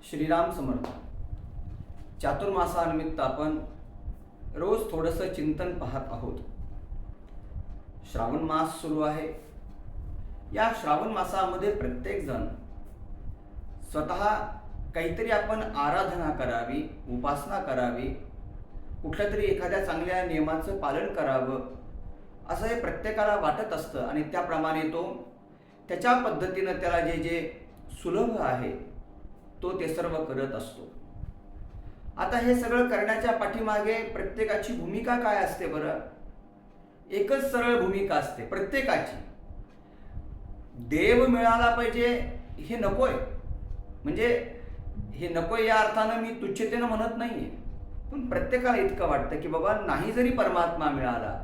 श्रीराम समर्थ. चातुर्मासानिमित्त आपण रोज थोडंसं चिंतन पाहत आहोत. श्रावण मास सुरू आहे. या श्रावण मासामध्ये प्रत्येकजण स्वतः काहीतरी आपण आराधना करावी, उपासना करावी, कुठल्या तरी एखाद्या चांगल्या नियमाचं पालन करावं असं हे प्रत्येकाला वाटत असतं आणि त्याप्रमाणे तो त्याच्या पद्धतीनं त्याला जे जे सुलभ आहे तो ते सर्व करत असतो. आता हे सगळं करण्याच्या पाठीमागे प्रत्येकाची भूमिका काय असते बरं? एकच सरळ भूमिका असते प्रत्येकाची. देव मिळाला पाहिजे हे नकोय, म्हणजे हे नकोय या अर्थानं मी तुच्छतेनं म्हणत नाहीये, पण प्रत्येकाला इतकं वाटतं की बाबा नाही जरी परमात्मा मिळाला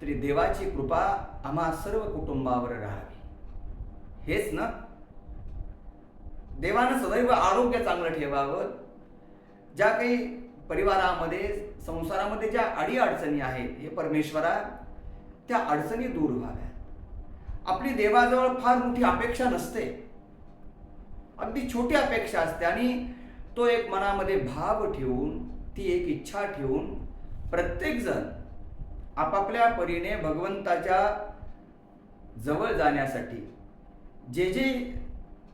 तरी देवाची कृपा आम्हा सर्व कुटुंबावर राहावी. हेच ना, देवानं सदैव आरोग्य चांगलं ठेवावं. ज्या काही परिवारामध्ये संसारामध्ये ज्या अडीअडचणी आहेत हे परमेश्वरा त्या अडचणी दूर व्हाव्या. आपली देवाजवळ फार मोठी अपेक्षा नसते, अगदी छोटी अपेक्षा असते आणि तो एक मनामध्ये भाव ठेवून, ती एक इच्छा ठेवून प्रत्येकजण आपापल्या परीने भगवंताच्या जवळ जाण्यासाठी जे जे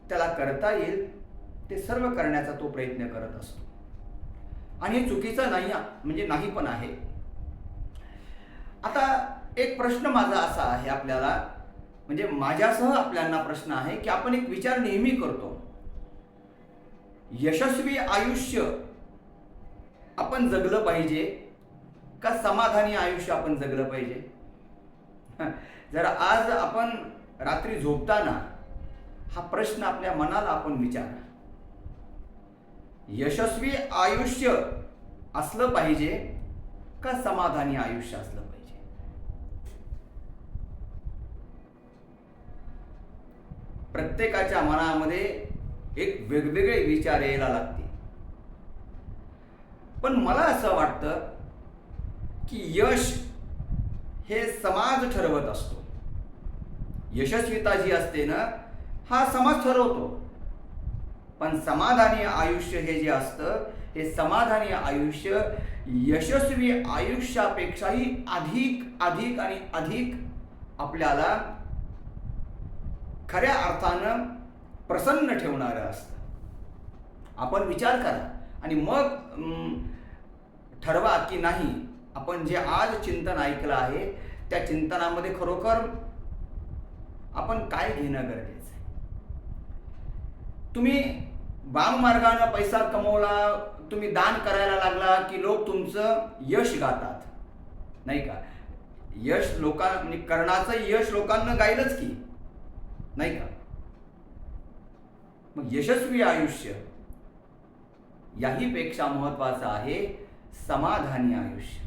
त्याला करता येईल ते सर्व करण्याचा तो प्रयत्न करत असतो. आणि हे चुकीचं नाही, म्हणजे नाही पण आहे. आता एक प्रश्न माझा असा आहे आपल्याला, म्हणजे माझ्यासह आपल्याला प्रश्न आहे की आपण एक विचार नेहमी करतो, यशस्वी आयुष्य आपण जगलं पाहिजे का समाधानी आयुष्य आपण जगलं पाहिजे? जरा आज आपण रात्री झोपताना हा प्रश्न आपल्या मनाला आपण विचारा. यशस्वी आयुष्य असलं पाहिजे का समाधानी आयुष्य असलं पाहिजे? प्रत्येकाच्या मनामध्ये एक वेगवेगळे विचार यायला लागतील. पण मला असं वाटतं की यश हे समाज ठरवत असतो. यशस्वीता जी असते ना, हा समाज ठरवतो. पण समाधानी आयुष्य हे जे असतं, हे समाधानी आयुष्य यशस्वी आयुष्यापेक्षाही अधिक अधिक आणि अधिक आपल्याला खऱ्या अर्थानं प्रसन्न ठेवणारं असतं. आपण विचार करा आणि मग ठरवा की नाही आपण जे आज चिंतन ऐकलं आहे त्या चिंतनामध्ये खरोखर आपण काय घेणं गरजेचं आहे. तुम्ही वाममार्गानं पैसा कमवला, तुम्ही दान करायला लागला की लोक तुमचं यश गातात, नाही का? यश म्हणजे कर्णाचं यश लोकांना गायलंच की, नाही का? मग यशस्वी आयुष्य याही पेक्षा महत्वाचं आहे समाधानी आयुष्य.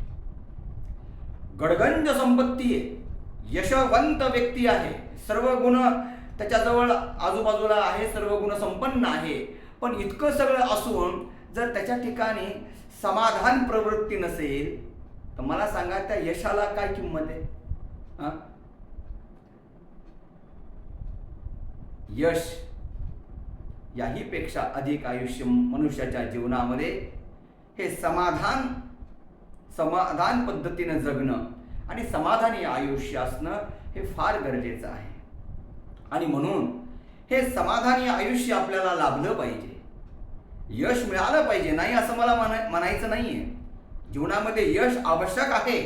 गडगंज संपत्ती आहे, यशवंत व्यक्ती आहे, सर्व गुण त्याच्याजवळ आजूबाजूला आहे, सर्व गुण संपन्न आहे, पण इतकं सगळं असून जर त्याच्या ठिकाणी समाधान प्रवृत्ती नसेल तर मला सांगा त्या यशाला काय किंमत आहे? यश याही पेक्षा अधिक आयुष्य मनुष्याच्या जीवनामध्ये हे समाधान पद्धतीनं जगणं आणि समाधानी आयुष्य असणं हे फार गरजेचं आहे. आणि म्हणून हे समाधानी आयुष्य आपल्याला लाभलं पाहिजे, यश मिळालं पाहिजे. नाही असं मला म्हणायचं नाहीये. जीवनामध्ये यश आवश्यक आहे,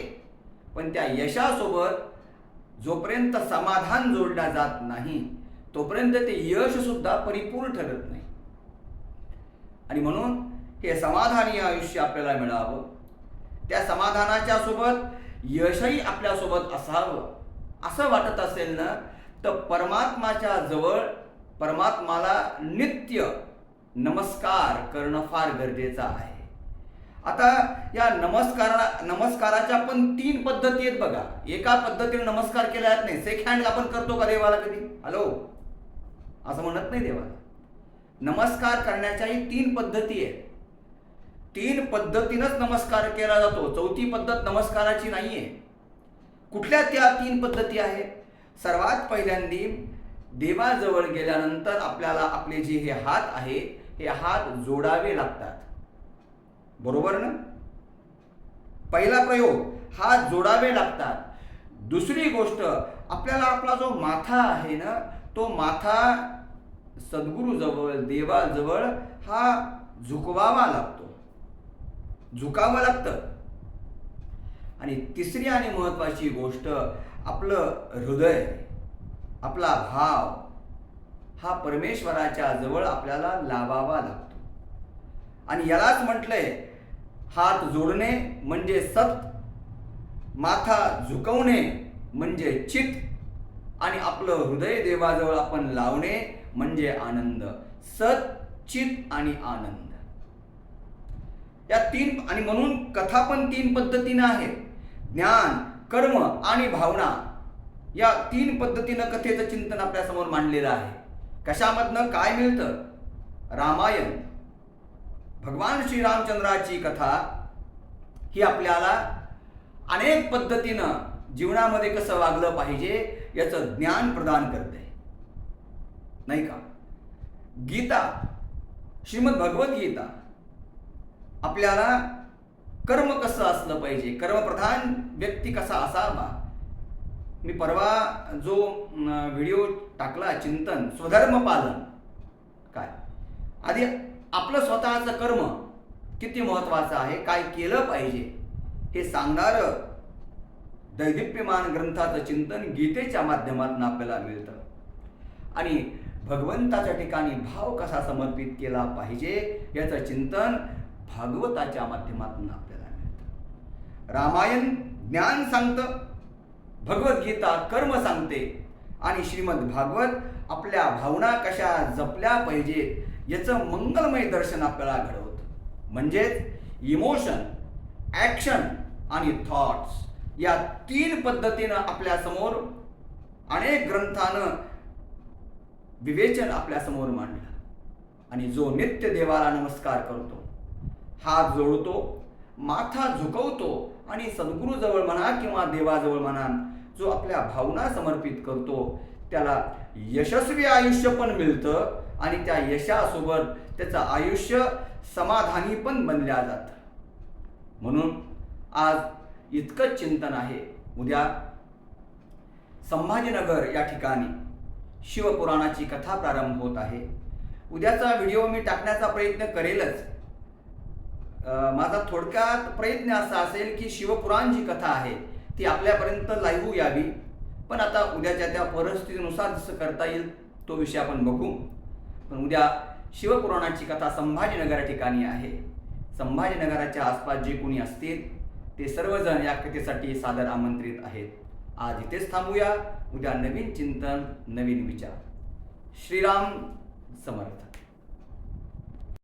पण त्या यशासोबत जोपर्यंत समाधान जोडलं जात नाही तोपर्यंत ते यश सुद्धा परिपूर्ण ठरत नाही. आणि म्हणून हे समाधानी आयुष्य आपल्याला मिळावं, त्या समाधानाच्या सोबत यशही आपल्यासोबत असावं असं वाटत असेल ना, तर परमात्माच्या जवळ परमात्माला नित्य नमस्कार करणं फार गरजेचं आहे. आता या नमस्काराच्या पण 3 पद्धती आहेत बघा. एका पद्धतीने नमस्कार केला जात नाही. शेक हँड आपण करतो का देवाला कधी? हॅलो असं म्हणत नाही देवाला. नमस्कार करण्याच्याही 3 पद्धती आहेत. 3 पद्धतीनंच नमस्कार केला जातो. चौथी पद्धत नमस्काराची नाहीये. कुठल्या त्या 3 पद्धती आहेत? सर्वात पहिल्यांदी देवाजवळ गेल्यानंतर आपल्याला आपले जे हे हात आहे हे हात जोडावे लागतात. बरोबर ना? पहिला प्रयोग, हात जोडावे लागतात. दुसरी गोष्ट, आपल्याला आपला जो माथा आहे ना, तो माथा सद्गुरूजवळ, देवाजवळ हा झुकवावा लागतो, झुकावं लागतं. आणि तिसरी आणि महत्त्वाची गोष्ट, आपलं हृदय, आपला भाव हा परमेश्वराच्या जवळ आपल्याला लावावा लागतो. आणि यालाच म्हटलंय, हात जोडणे म्हणजे सत, माथा झुकवणे म्हणजे चित, आणि आपलं हृदय देवाजवळ आपण लावणे म्हणजे आनंद. सत, चित आणि आनंद, या तीन. आणि म्हणून कथा पण तीन पद्धतीनं आहेत. ज्ञान, कर्म आणि भावना, या तीन पद्धतीनं कथेचं चिंतन आपल्या समोर मांडलेलं आहे. कशामधनं काय मिळतं? रामायण, भगवान श्रीरामचंद्राची कथा ही आपल्याला अनेक पद्धतीनं जीवनामध्ये कसं वागलं पाहिजे याचं ज्ञान प्रदान करते, नाही का? गीता, श्रीमद भगवद्गीता आपल्याला कर्म कसं असलं पाहिजे, कर्मप्रधान व्यक्ती कसा असावा. मी परवा जो व्हिडिओ टाकला, चिंतन, स्वधर्म पालन, काय आधी आपलं स्वतःचं कर्म किती महत्त्वाचं आहे, काय केलं पाहिजे हे सांगणारं दैदिप्यमान ग्रंथाचं चिंतन गीतेच्या माध्यमातून आपल्याला मिळतं. आणि भगवंताच्या ठिकाणी भाव कसा समर्पित केला पाहिजे याचं चिंतन भागवताच्या माध्यमातून आपल्याला मिळतं. रामायण ज्ञान सांगतं, भगवद्गीता कर्म सांगते, आणि श्रीमद भागवत आपल्या भावना कशा जपल्या पाहिजेत याचं मंगलमय दर्शन आपल्याला घडवतं. म्हणजेच इमोशन, ॲक्शन आणि थॉट्स या तीन पद्धतीनं आपल्या समोर अनेक ग्रंथानं विवेचन आपल्या समोर मांडलं. आणि जो नित्य देवाला नमस्कार करतो, हात जोडतो, माथा झुकवतो, आणि सद्गुरूजवळ म्हणा किंवा देवाजवळ म्हणा जो आपल्या भावना समर्पित करतो, त्याला यशस्वी आयुष्य पण मिळतं, आणि त्या यशासोबत त्याचं आयुष्य समाधानी पण बनल्या जातं. म्हणून आज इतकंच चिंतन आहे. उद्या संभाजीनगर या ठिकाणी शिवपुराणाची कथा प्रारंभ होत आहे. उद्याचा व्हिडिओ मी टाकण्याचा प्रयत्न करेलच. माझा थोडक्यात प्रयत्न असा असेल की शिवपुराण जी कथा आहे ती आपल्यापर्यंत लाईव्ह यावी. पण आता उद्याच्या त्या परिस्थितीनुसार जसं करता येईल तो विषय आपण बघू. पण उद्या शिवपुराणाची कथा संभाजीनगर ठिकाणी आहे. संभाजीनगराच्या आसपास जे कोणी असतील ते सर्वजण या कथेसाठी सादर आमंत्रित आहेत. आज इथेच थांबूया. उद्या नवीन चिंतन, नवीन विचार. श्रीराम समर्थ.